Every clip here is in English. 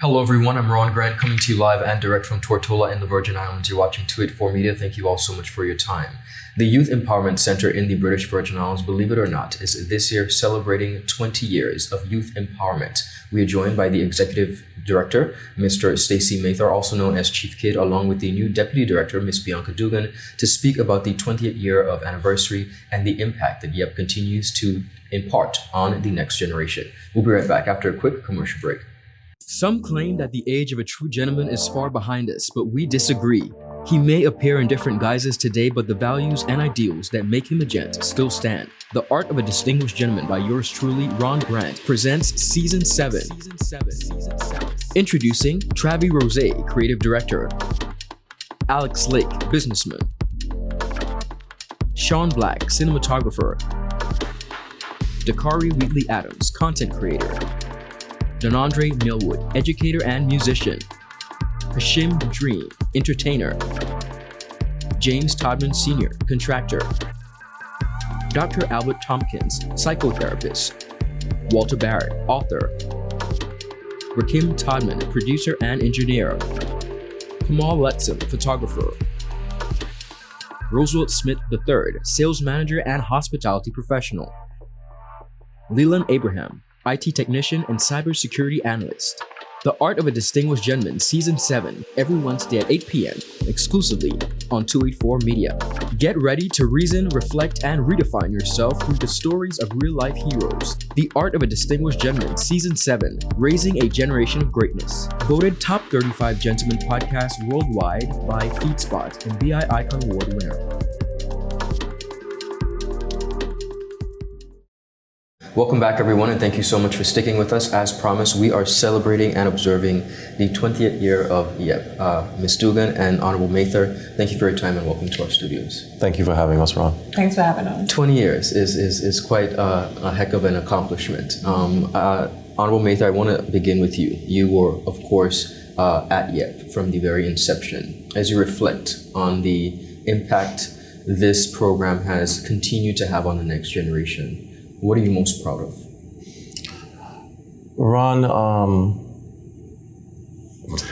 Hello everyone, I'm Ron Grant coming to you live and direct from Tortola in the Virgin Islands. You're watching 284 Media. Thank you all so much for your time. The Youth Empowerment Center in the British Virgin Islands, believe it or not, is this year celebrating 20 years of youth empowerment. We are joined by the Executive Director, Mr. Stacy Mather, also known as Chief Kid, along with the new Deputy Director, Ms. Bianca Dougan, to speak about the 20th year of anniversary and the impact that YEP continues to impart on the next generation. We'll be right back after a quick commercial break. Some claim that the age of a true gentleman is far behind us, but we disagree. He may appear in different guises today, but the values and ideals that make him a gent still stand. The Art of a Distinguished Gentleman by yours truly, Ron Grant, presents Season 7. Introducing Travi Rose, Creative Director, Alex Lake, Businessman, Sean Black, Cinematographer, Dakari Wheatley Adams, Content Creator, Donandre Millwood, Educator and Musician, Hashim Dream, Entertainer, James Todman Sr., Contractor, Dr. Albert Tompkins, Psychotherapist, Walter Barrett, Author, Rakim Todman, Producer and Engineer, Kamal Letson, Photographer, Roosevelt Smith III, Sales Manager and Hospitality Professional, Leland Abraham, IT Technician and Cybersecurity Analyst. The Art of a Distinguished Gentleman, Season 7, every Wednesday at 8 p.m., exclusively on 284 Media. Get ready to reason, reflect, and redefine yourself through the stories of real-life heroes. The Art of a Distinguished Gentleman, Season 7, Raising a Generation of Greatness. Voted Top 35 Gentleman Podcast worldwide by FeedSpot and BI Icon Award winner. Welcome back, everyone, and thank you so much for sticking with us. As promised, we are celebrating and observing the 20th year of YEP. Ms. Dougan and Honorable Mather, thank you for your time and welcome to our studios. Thank you for having us, Ron. Thanks for having us. 20 years is quite a heck of an accomplishment. Honorable Mather, I want to begin with you. You were, of course, at YEP from the very inception. As you reflect on the impact this program has continued to have on the next generation, what are you most proud of? Ron,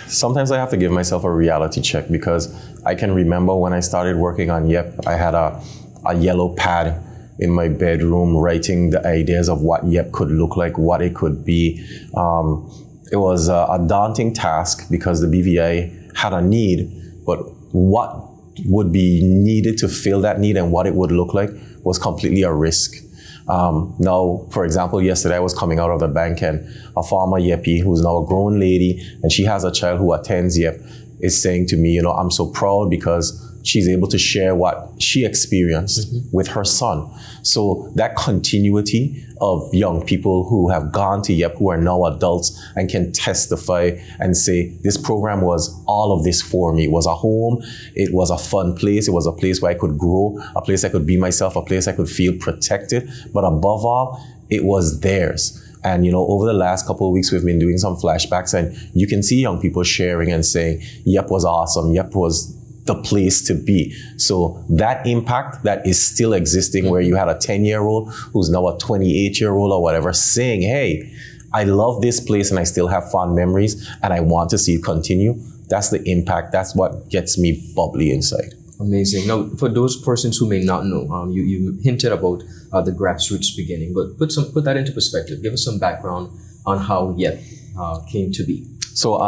sometimes I have to give myself a reality check because I can remember when I started working on YEP, I had a yellow pad in my bedroom writing the ideas of what YEP could look like, what it could be. It was a daunting task because the BVI had a need, but what would be needed to fill that need and what it would look like was completely a risk. Now, for example, yesterday I was coming out of the bank and a former YEPie who's now a grown lady and she has a child who attends YEP is saying to me, I'm so proud because she's able to share what she experienced with her son. So that continuity of young people who have gone to YEP, who are now adults and can testify and say, this program was all of this for me. It was a home, it was a fun place, it was a place where I could grow, a place I could be myself, a place I could feel protected, but above all, it was theirs. And over the last couple of weeks, we've been doing some flashbacks and you can see young people sharing and saying, YEP was awesome, YEP was the place to be. So that impact that is still existing where you had a 10-year-old who's now a 28-year-old or whatever saying, hey, I love this place and I still have fond memories and I want to see it continue. That's the impact. That's what gets me bubbly inside. Amazing. Now, for those persons who may not know, you hinted about the grassroots beginning, but put that into perspective. Give us some background on how YEP came to be. So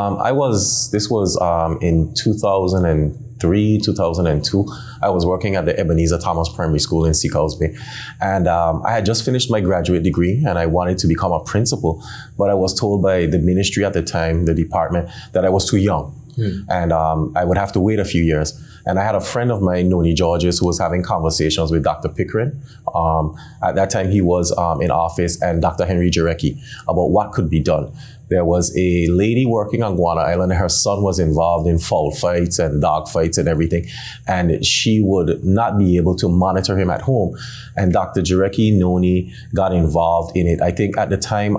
this was in 2003, 2002. I was working at the Ebenezer Thomas Primary School in Seacoast Bay. And I had just finished my graduate degree and I wanted to become a principal. But I was told by the ministry at the time, the department, that I was too young. And I would have to wait a few years. And I had a friend of mine, Noni Georges, who was having conversations with Dr. Pickering. At that time, he was in office, and Dr. Henry Jarecki about what could be done. There was a lady working on Guana Island, and her son was involved in foul fights and dog fights and everything. And she would not be able to monitor him at home. And Dr. Jarecki, Noni got involved in it. I think at the time,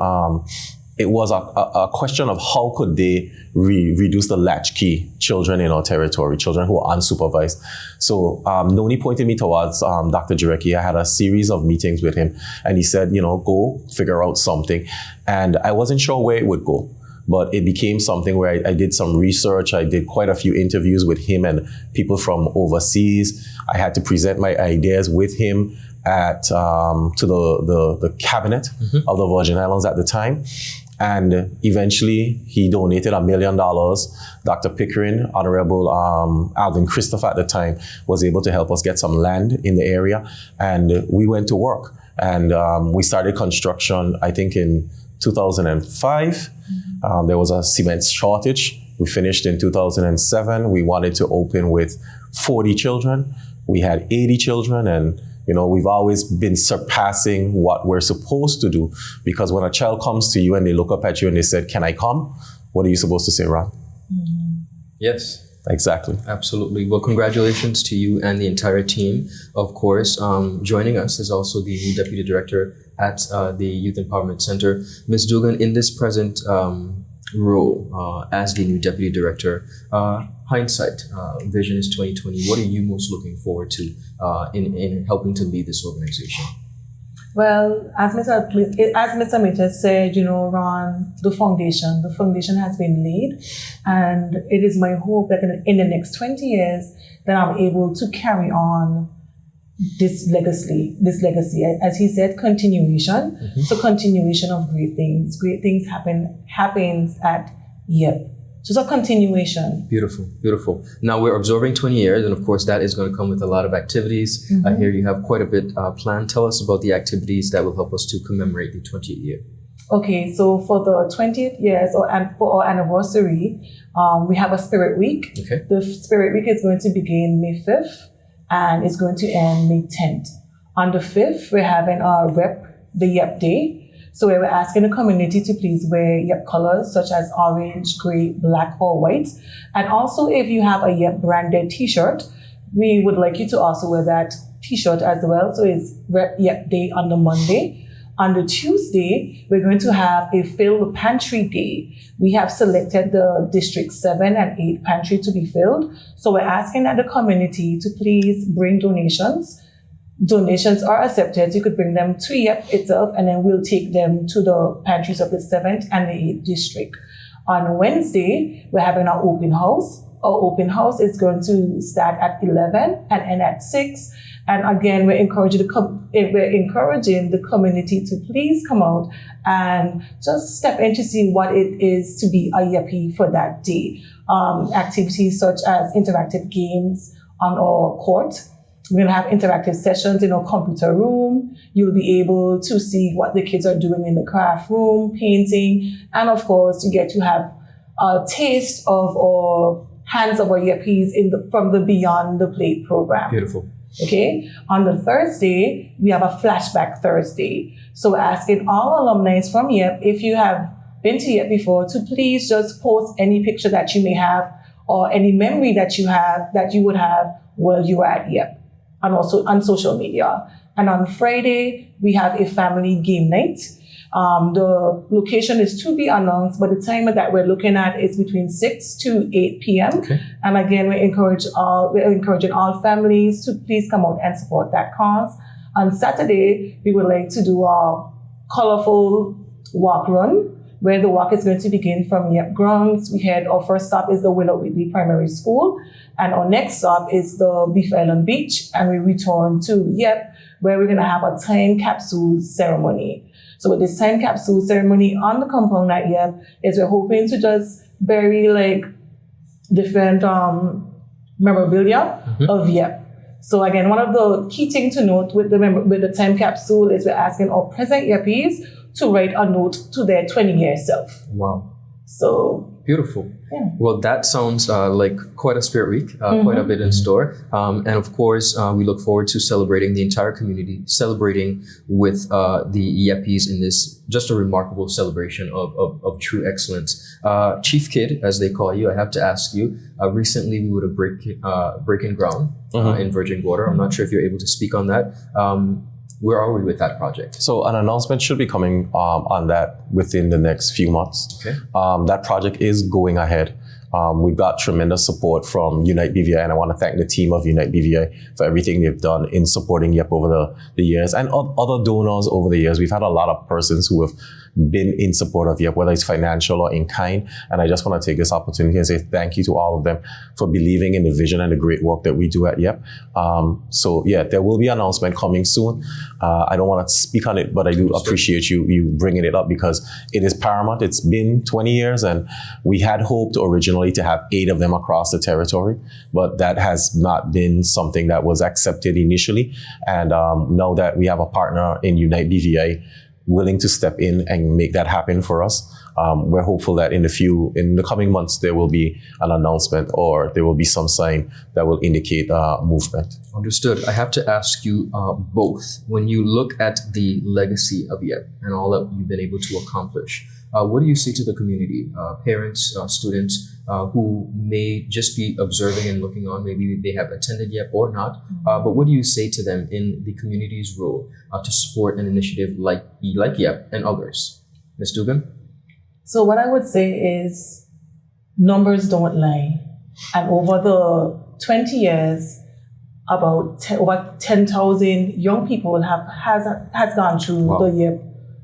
it was a question of how could they reduce the latchkey children in our territory, children who are unsupervised. So Noni pointed me towards Dr. Jarecki. I had a series of meetings with him and he said, go figure out something. And I wasn't sure where it would go. but it became something where I did some research. I did quite a few interviews with him and people from overseas. I had to present my ideas with him to the cabinet of the Virgin Islands at the time. And eventually he donated $1 million. Dr. Pickering, Honorable Alvin Christopher at the time, was able to help us get some land in the area. And we went to work. And we started construction, I think, in 2005. There was a cement shortage. We finished in 2007. We wanted to open with 40 children. We had 80 children, and we've always been surpassing what we're supposed to do, because when a child comes to you and they look up at you and they said, "Can I come?" What are you supposed to say, Ron? Yes. Exactly. Absolutely. Well, congratulations to you and the entire team. Of course, joining us is also the new Deputy Director at the Youth Empowerment Center. Ms. Dougan, in this present role as the new Deputy Director, hindsight, vision is 2020. What are you most looking forward to in helping to lead this organization? Well, as Mr. Mather said, Ron, the foundation has been laid, and it is my hope that in the next 20 years that I'm able to carry on this legacy. As he said, continuation. So continuation of great things. Great things happens at YEP. Just a continuation. Beautiful, beautiful. Now we're observing 20 years, and of course that is going to come with a lot of activities. I hear you have quite a bit planned. Tell us about the activities that will help us to commemorate the 20th year. Okay, so for the 20th years and for our anniversary, we have a Spirit Week. Okay. The Spirit Week is going to begin May 5th and it's going to end May 10th. On the 5th, we're having our the YEP Day. So we're asking the community to please wear YEP colors such as orange, gray, black, or white. And also, if you have a YEP branded t-shirt, we would like you to also wear that t-shirt as well. So it's YEP Day on the Monday. On the Tuesday, we're going to have a Fill Pantry Day. We have selected the District 7 and 8 pantry to be filled. So we're asking that the community to please bring donations. Donations are accepted. You could bring them to YEP itself, and then we'll take them to the pantries of the 7th and the 8th district. On Wednesday, we're having our open house. Our open house is going to start at 11 and end at 6. And again, we're encouraging the community to please come out and just step in to see what it is to be a YEPie for that day. Activities such as interactive games on our court. We're going to have interactive sessions in our computer room. You'll be able to see what the kids are doing in the craft room, painting, and of course, you get to have a taste of our hands of our YEPies from the Beyond the Plate program. Beautiful. Okay. On the Thursday, we have a Flashback Thursday. So we're asking all alumni from YEP, if you have been to YEP before, to please just post any picture that you may have or any memory that you would have while you were at YEP. And also on social media. And on Friday, we have a family game night. The location is to be announced, but the time that we're looking at is between 6 to 8 p.m. Okay. And again, we're encouraging all families to please come out and support that cause. On Saturday, we would like to do a colorful walk run, where the walk is going to begin from YEP grounds. Our first stop is the Willow Whitley Primary School, and our next stop is the Beef Island Beach, and we return to YEP, where we're going to have a time capsule ceremony. So with this time capsule ceremony on the compound at YEP, we're hoping to just bury different memorabilia of YEP. So again, one of the key things to note with the time capsule is we're asking our present YEPies to write a note to their 20-year self. Wow. So beautiful. Yeah. Well, that sounds like quite a Spirit Week, quite a bit in store. And of course, we look forward to celebrating the entire community, celebrating with the YEPies in this just a remarkable celebration of true excellence. Chief Kid, as they call you, I have to ask you, recently we would have breaking ground in Virgin Water. I'm not sure if you're able to speak on that. Where are we with that project? So an announcement should be coming on that within the next few months. Okay. That project is going ahead. We've got tremendous support from Unite BVI, and I want to thank the team of Unite BVI for everything they've done in supporting YEP over the years, and other donors over the years. We've had a lot of persons who have been in support of YEP, whether it's financial or in kind, and I just want to take this opportunity and say thank you to all of them for believing in the vision and the great work that we do at YEP. So yeah, there will be an announcement coming soon. I don't want to speak on it, but I do appreciate you bringing it up because it is paramount. It's been 20 years, and we had hoped originally to have 8 of them across the territory, but that has not been something that was accepted initially. And now that we have a partner in Unite BVI willing to step in and make that happen for us, we're hopeful that in the coming months there will be an announcement or there will be some sign that will indicate movement. Understood. I have to ask you both, when you look at the legacy of YEP and all that you've been able to accomplish, what do you say to the community, parents, students who may just be observing and looking on? Maybe they have attended YEP or not, but what do you say to them in the community's role to support an initiative like YEP and others? Ms. Dougan? So what I would say is numbers don't lie. And over the 20 years, about over 10,000 young people has gone through the YEP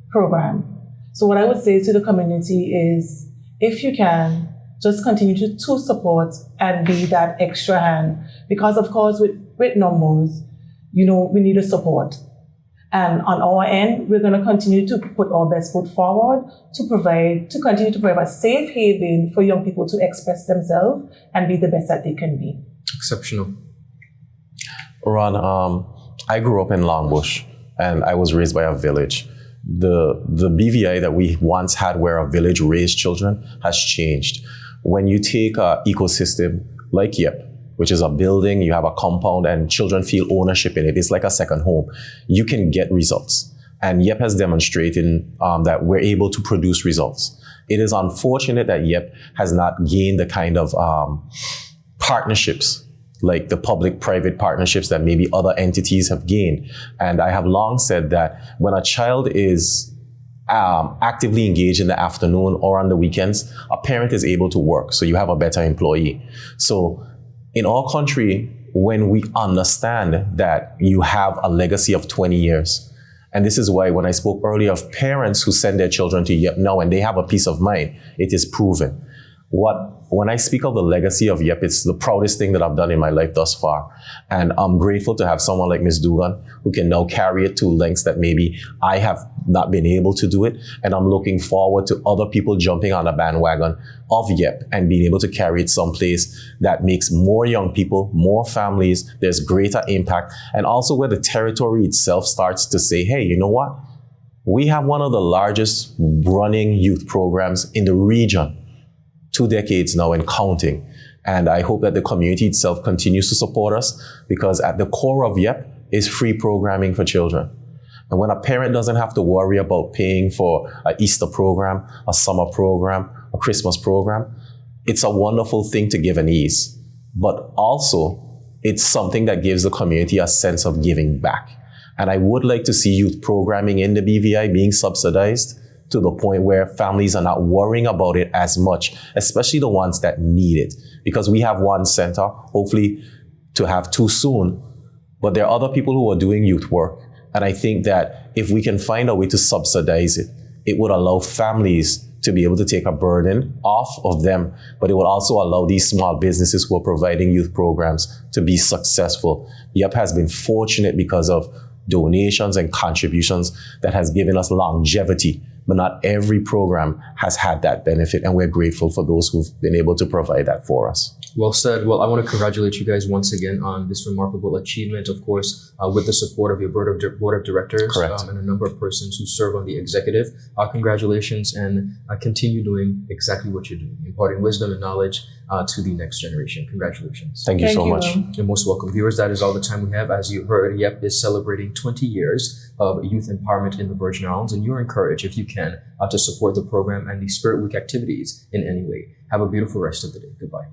program. So what I would say to the community is, if you can, just continue to support and be that extra hand. Because of course, with numbers, we need a support. And on our end, we're going to continue to put our best foot forward to continue to provide a safe haven for young people to express themselves and be the best that they can be. Exceptional. Ron, I grew up in Longbush and I was raised by a village. The BVI that we once had where a village raised children has changed. When you take an ecosystem like YEP, which is a building, you have a compound and children feel ownership in it. It's like a second home. You can get results. And YEP has demonstrated that we're able to produce results. It is unfortunate that YEP has not gained the kind of partnerships, like the public-private partnerships that maybe other entities have gained. And I have long said that when a child is actively engaged in the afternoon or on the weekends, a parent is able to work, so you have a better employee. So in our country, when we understand that you have a legacy of 20 years, and this is why when I spoke earlier of parents who send their children to YEP now and they have a peace of mind, it is proven. When I speak of the legacy of YEP, it's the proudest thing that I've done in my life thus far. And I'm grateful to have someone like Ms. Dougan who can now carry it to lengths that maybe I have not been able to do it. And I'm looking forward to other people jumping on the bandwagon of YEP and being able to carry it someplace that makes more young people, more families, there's greater impact. And also where the territory itself starts to say, hey, you know what? We have one of the largest running youth programs in the region. 2 decades now and counting. And I hope that the community itself continues to support us, because at the core of YEP is free programming for children. And when a parent doesn't have to worry about paying for an Easter program, a summer program, a Christmas program, it's a wonderful thing to give an ease. But also, it's something that gives the community a sense of giving back. And I would like to see youth programming in the BVI being subsidized to the point where families are not worrying about it as much, especially the ones that need it. Because we have one center, hopefully to have 2 soon, but there are other people who are doing youth work. And I think that if we can find a way to subsidize it, it would allow families to be able to take a burden off of them, but it would also allow these small businesses who are providing youth programs to be successful. YEP has been fortunate because of donations and contributions that has given us longevity, but not every program has had that benefit, and we're grateful for those who've been able to provide that for us. Well said. Well, I want to congratulate you guys once again on this remarkable achievement, of course, with the support of your board of directors and a number of persons who serve on the executive. Congratulations, and continue doing exactly what you're doing, imparting wisdom and knowledge to the next generation. Congratulations. Thank you so much. You're most welcome. Viewers, that is all the time we have. As you heard, YEP is celebrating 20 years of youth empowerment in the Virgin Islands, and you're encouraged, if you can, to support the program and the Spirit Week activities in any way. Have a beautiful rest of the day. Goodbye.